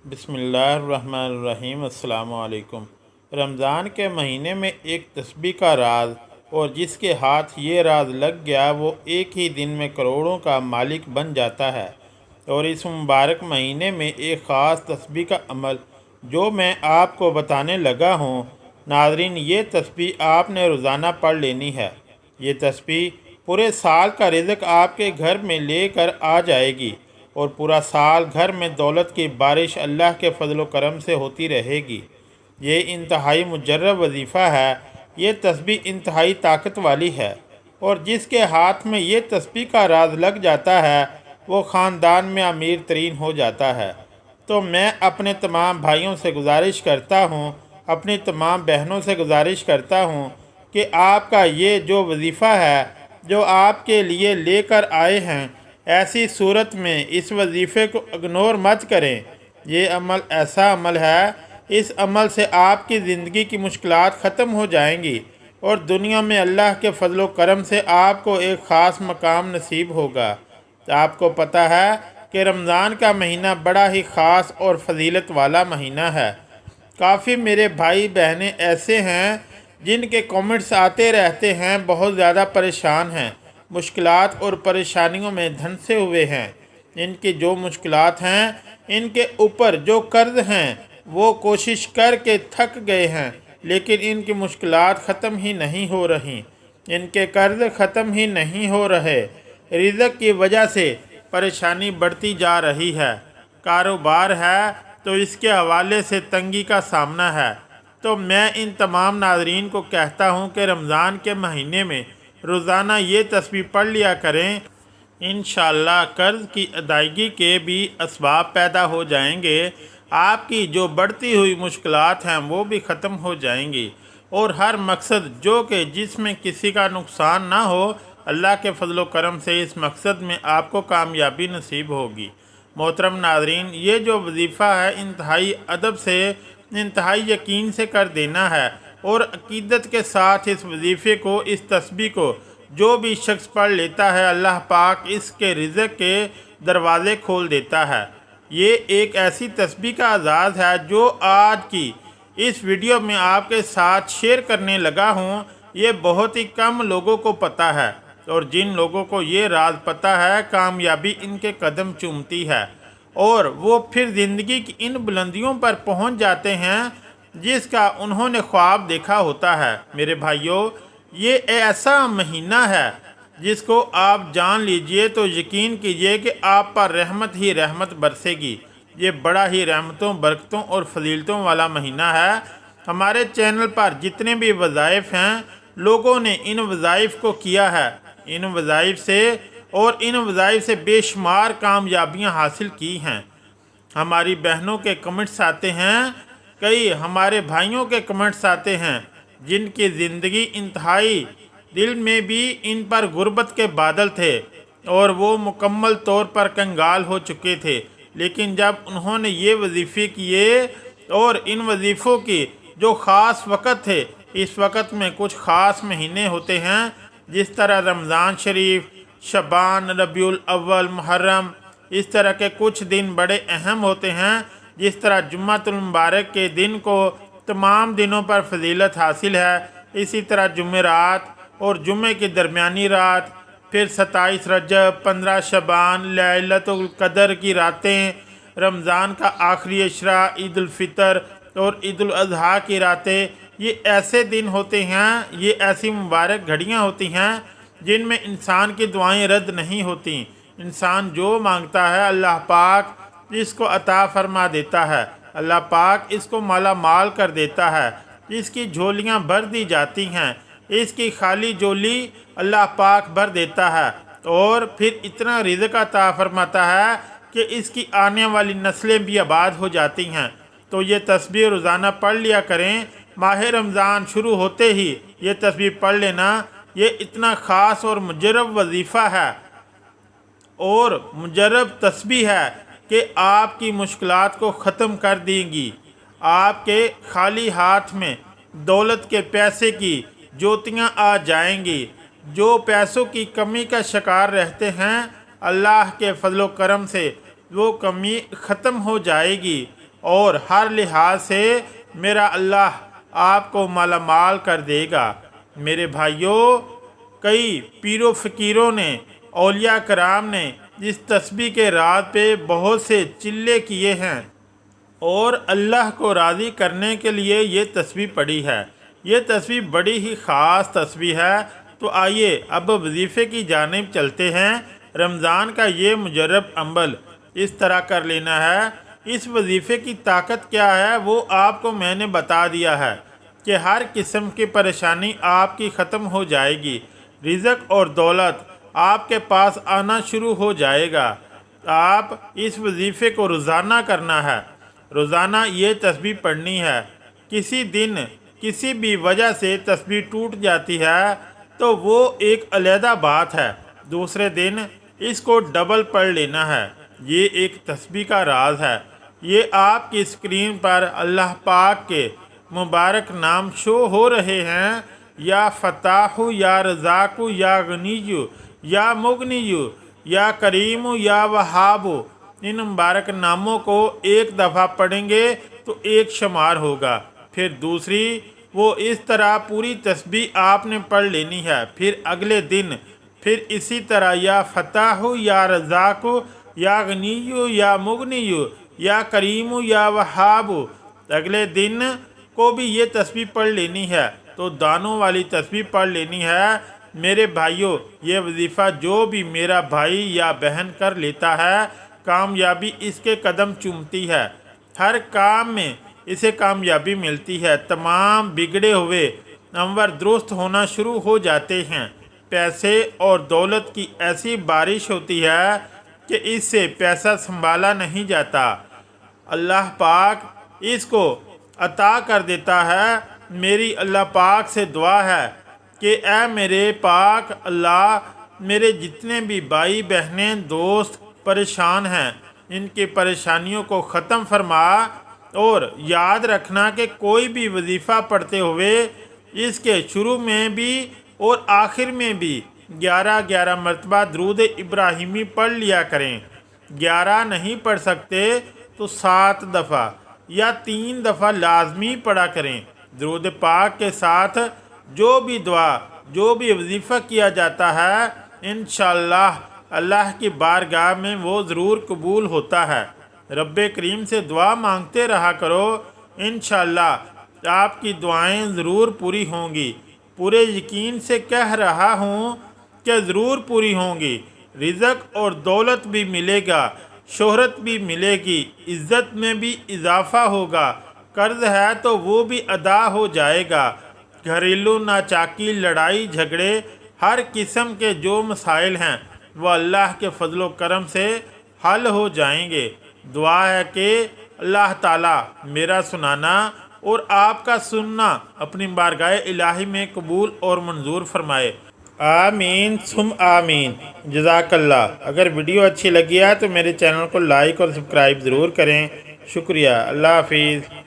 बिस्मिल्लाहिर्रहमानिर्रहीम। अस्सलामु अलैकुम। रमज़ान के महीने में एक तस्बीह का राज, और जिसके हाथ ये राज लग गया वो एक ही दिन में करोड़ों का मालिक बन जाता है। और इस मुबारक महीने में एक ख़ास तस्बीह का अमल जो मैं आपको बताने लगा हूँ, नाज़रीन, ये तस्बीह आपने रोज़ाना पढ़ लेनी है। ये तस्बीह पूरे साल का रिज़्क आपके घर में लेकर आ जाएगी और पूरा साल घर में दौलत की बारिश अल्लाह के फजल करम से होती रहेगी। ये इंतहाई मुजर्रब वजीफ़ा है। ये तस्बीह इंतहाई ताकत वाली है, और जिसके हाथ में ये तस्बीह का राज लग जाता है वो ख़ानदान में अमीर तरीन हो जाता है। तो मैं अपने तमाम भाइयों से गुजारिश करता हूँ, अपनी तमाम बहनों से गुजारिश करता हूँ कि आपका ये जो वजीफ़ा है जो आपके लिए लेकर आए हैं, ऐसी सूरत में इस वजीफ़े को इग्नोर मत करें। ये अमल ऐसा अमल है, इस अमल से आपकी ज़िंदगी की मुश्किलात ख़त्म हो जाएंगी और दुनिया में अल्लाह के फजल करम से आपको एक ख़ास मकाम नसीब होगा। तो आपको पता है कि रमज़ान का महीना बड़ा ही ख़ास और फजीलत वाला महीना है। काफ़ी मेरे भाई बहनें ऐसे हैं जिनके कमेंट्स आते रहते हैं, बहुत ज़्यादा परेशान हैं, मुश्किलात और परेशानियों में धंसे हुए हैं। इनकी जो मुश्किलात हैं, इनके ऊपर जो कर्ज हैं, वो कोशिश करके थक गए हैं, लेकिन इनकी मुश्किलात ख़त्म ही नहीं हो रही, इनके कर्ज ख़त्म ही नहीं हो रहे। रिज़्क की वजह से परेशानी बढ़ती जा रही है। कारोबार है तो इसके हवाले से तंगी का सामना है। तो मैं इन तमाम नाज़रीन को कहता हूँ कि रमज़ान के महीने में रोज़ाना ये तस्बीह पढ़ लिया करें। इंशाअल्लाह कर्ज़ की अदायगी के भी असबाब पैदा हो जाएंगे। आपकी जो बढ़ती हुई मुश्किलात हैं वो भी ख़त्म हो जाएंगी, और हर मकसद जो कि जिसमें किसी का नुकसान ना हो, अल्लाह के फजल करम से इस मकसद में आपको कामयाबी नसीब होगी। मोहतरम नाज़रीन, ये जो वजीफ़ा है इंतहाई अदब से, इंतहाई यकीन से कर देना है, और अकीदत के साथ इस वजीफ़े को, इस तस्बीह को जो भी शख्स पढ़ लेता है, अल्लाह पाक इसके रिज़्क के दरवाज़े खोल देता है। ये एक ऐसी तस्बीह का आज़ाज़ है जो आज की इस वीडियो में आपके साथ शेयर करने लगा हूँ। ये बहुत ही कम लोगों को पता है, और जिन लोगों को ये राज पता है, कामयाबी इनके कदम चूमती है और वो फिर ज़िंदगी की इन बुलंदियों पर पहुंच जाते हैं जिसका उन्होंने ख्वाब देखा होता है। मेरे भाइयों, ये ऐसा महीना है जिसको आप जान लीजिए तो यकीन कीजिए कि आप पर रहमत ही रहमत बरसेगी। ये बड़ा ही रहमतों, बरकतों और फजीलतों वाला महीना है। हमारे चैनल पर जितने भी वज़ाइफ हैं, लोगों ने इन वज़ाइफ को किया है, इन वज़ाइफ से और इन वज़ाइफ से बेशुमार कामयाबियां हासिल की हैं। हमारी बहनों के कमेंट्स आते हैं, कई हमारे भाइयों के कमेंट्स आते हैं जिनकी ज़िंदगी इंतहाई, दिल में भी इन पर गुर्बत के बादल थे और वो मुकम्मल तौर पर कंगाल हो चुके थे। लेकिन जब उन्होंने ये वजीफ़े किए और इन वजीफ़ों की जो ख़ास वक़्त थे, इस वक़्त में कुछ ख़ास महीने होते हैं जिस तरह रमज़ान शरीफ, शबान, रबीउल अव्वल, मुहर्रम, इस तरह के कुछ दिन बड़े अहम होते हैं। जिस तरह जुम्मतुल मुबारक के दिन को तमाम दिनों पर फजीलत हासिल है, इसी तरह जुमेरात और जुम्मे की दरमियानी रात, फिर 27 रजब, 15 शबान, लैलतुल कदर की रातें, रमज़ान का आखिरी अशरा, ईद उल फितर और ईद उल अज़हा की रातें, ये ऐसे दिन होते हैं, ये ऐसी मुबारक घड़ियाँ होती हैं जिनमें इंसान की दुआएं रद्द नहीं होती। इंसान जो मांगता है अल्लाह पाक इसको अता फरमा देता है, अल्लाह पाक इसको माला माल कर देता है, इसकी झोलियां भर दी जाती हैं, इसकी खाली झोली अल्लाह पाक भर देता है और फिर इतना रिज़्क अता फरमाता है कि इसकी आने वाली नस्लें भी आबाद हो जाती हैं। तो ये तस्बीह रोज़ाना पढ़ लिया करें। माह रमज़ान शुरू होते ही ये तस्बीह पढ़ लेना। ये इतना ख़ास और मुजर्रब वजीफ़ा है और मुजर्रब तस्बीह है कि आपकी मुश्किलात को ख़त्म कर देंगी। आपके खाली हाथ में दौलत के पैसे की ज्योतियाँ आ जाएंगी। जो पैसों की कमी का शिकार रहते हैं, अल्लाह के फजलो करम से वो कमी ख़त्म हो जाएगी। اور ہر لحاظ سے میرا اللہ آپ کو مالا مال کر دے گا۔ میرے بھائیوں، کئی پیر و فقیروں نے، اولیاء کرام نے اس تسبیح کے راز پہ بہت سے چلے کیے ہیں اور اللہ کو راضی کرنے کے لیے یہ تسبیح پڑھی ہے۔ یہ تسبیح بڑی ہی خاص تسبیح ہے۔ تو آئیے اب وظیفے کی جانب چلتے ہیں۔ رمضان کا یہ مجرب عمل اس طرح کر لینا ہے۔ اس وظیفے کی طاقت کیا ہے وہ آپ کو میں نے بتا دیا ہے کہ ہر قسم کی پریشانی آپ کی ختم ہو جائے گی، رزق اور دولت آپ کے پاس آنا شروع ہو جائے گا۔ آپ اس وظیفے کو روزانہ کرنا ہے، روزانہ یہ تسبیح پڑھنی ہے۔ کسی دن کسی بھی وجہ سے تسبیح ٹوٹ جاتی ہے تو وہ ایک علیحدہ بات ہے، دوسرے دن اس کو ڈبل پڑھ لینا ہے۔ یہ ایک تسبیح کا راز ہے۔ یہ آپ کی اسکرین پر اللہ پاک کے مبارک نام شو ہو رہے ہیں، یا فتاح، یا رزاق، یا غنی، یا مغنی، یا کریم، یا وہاب۔ ان مبارک ناموں کو ایک دفعہ پڑھیں گے تو ایک شمار ہوگا، پھر دوسری، وہ اس طرح پوری تسبیح آپ نے پڑھ لینی ہے۔ پھر اگلے دن پھر اسی طرح یا فتاح، یا رزاق، یا غنی، یا مغنی، یا کریم، یا وہاب۔ اگلے دن کو بھی یہ تسبیح پڑھ لینی ہے، تو دانوں والی تسبیح پڑھ لینی ہے۔ میرے بھائیوں، یہ وظیفہ جو بھی میرا بھائی یا بہن کر لیتا ہے، کامیابی اس کے قدم چومتی ہے، ہر کام میں اسے کامیابی ملتی ہے، تمام بگڑے ہوئے امور درست ہونا شروع ہو جاتے ہیں، پیسے اور دولت کی ایسی بارش ہوتی ہے کہ اس سے پیسہ سنبھالا نہیں جاتا، اللہ پاک اس کو عطا کر دیتا ہے۔ میری اللہ پاک سے دعا ہے کہ اے میرے پاک اللہ، میرے جتنے بھی بھائی بہنیں دوست پریشان ہیں، ان کی پریشانیوں کو ختم فرما، اور یاد رکھنا کہ کوئی بھی وظیفہ پڑھتے ہوئے اس کے شروع میں بھی اور آخر میں بھی 11 مرتبہ درود ابراہیمی پڑھ لیا کریں۔ 11 نہیں پڑھ سکتے تو 7 دفعہ یا 3 دفعہ لازمی پڑھا کریں۔ درود پاک کے ساتھ جو بھی دعا، جو بھی وظیفہ کیا جاتا ہے، انشاءاللہ اللہ کی بارگاہ میں وہ ضرور قبول ہوتا ہے۔ رب کریم سے دعا مانگتے رہا کرو، انشاءاللہ آپ کی دعائیں ضرور پوری ہوں گی۔ پورے یقین سے کہہ رہا ہوں کہ ضرور پوری ہوں گی۔ رزق اور دولت بھی ملے گا، شہرت بھی ملے گی، عزت میں بھی اضافہ ہوگا، قرض ہے تو وہ بھی ادا ہو جائے گا، گھریلو ناچاکی، لڑائی جھگڑے، ہر قسم کے جو مسائل ہیں وہ اللہ کے فضل و کرم سے حل ہو جائیں گے۔ دعا ہے کہ اللہ تعالیٰ میرا سنانا اور آپ کا سننا اپنی بارگاہ الہی میں قبول اور منظور فرمائے۔ آمین ثم آمین۔ جزاک اللہ۔ اگر ویڈیو اچھی لگی ہے تو میرے چینل کو لائک اور سبسکرائب ضرور کریں۔ شکریہ۔ اللہ حافظ۔